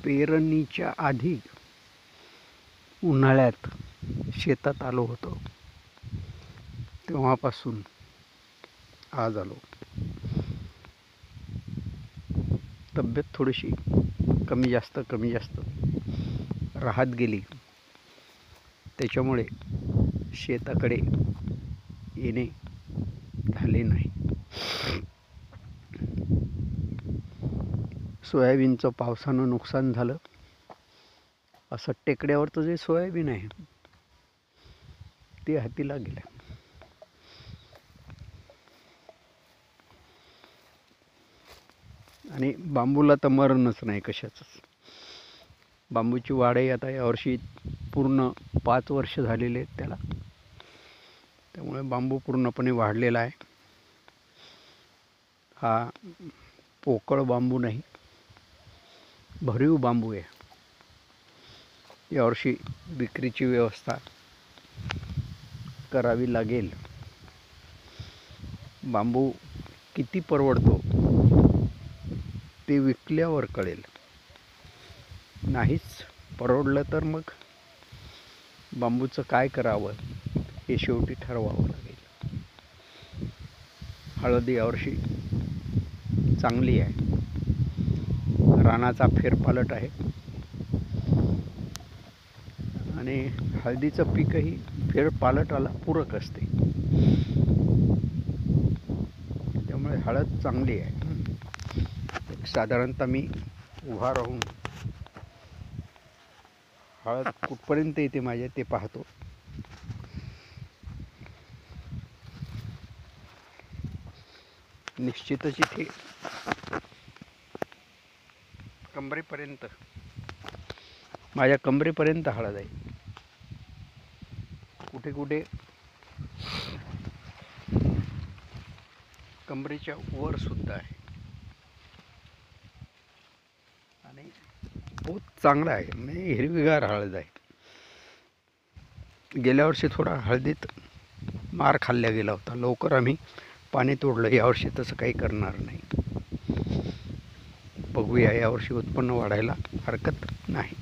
पेरणीच्या आधी उन्हाळ्यात शेतात आलो होतो, तेव्हापासून आज आलो. तब्येत थोडीशी कमी जास्त राहत गेली, त्याच्यामुळे शेताकडे येणे झाले नाही. सोयाबीनचं पावसानं नुकसान झालं. असं टेकड्यावरचं जे सोयाबीन आहे ते हातीला गेलं. आणि बांबूला तर मरणच नाही कशाचंच. बांबूची वाढही आता यावर्षी पूर्ण 5 वर्ष झालेले आहेत त्याला, त्यामुळे बांबू पूर्णपणे वाढलेला आहे. हा पोकळ बांबू नाही, भरीव बांबू आहे. यावर्षी विक्रीची व्यवस्था करावी लागेल. बांबू किती परवडतो ते विकल्यावर कळेल. नाहीच परवडलं तर मग बांबूचं काय करावं हे शेवटी ठरवावं लागेल. हळद यावर्षी चांगली आहे. रानाचा फेरपालट आहे आणि हळदीचं पीकही फेरपालटाला पूरक असते, त्यामुळे हळद चांगली आहे. साधारणतः मी उभा राहून हळद कुठपर्यंत येते माझ्या ते पाहतो. निश्चितच इथे कमरेपर्यंत, माझ्या कमरेपर्यंत हळद आहे. कुठे कुठे कमरेच्या वर सुद्धा आहे आणि बहुत चांगला आहे. म्हणजे हिरवीगार हळद आहे. गेल्या वर्षी थोडा हळदीत मार खाल्ला गेला होता, लवकर आम्ही पाणी तोडलं. यावर्षी तसं काही करणार नाही. बघूया, यावर्षी उत्पन्न वाढायला हरकत नाही.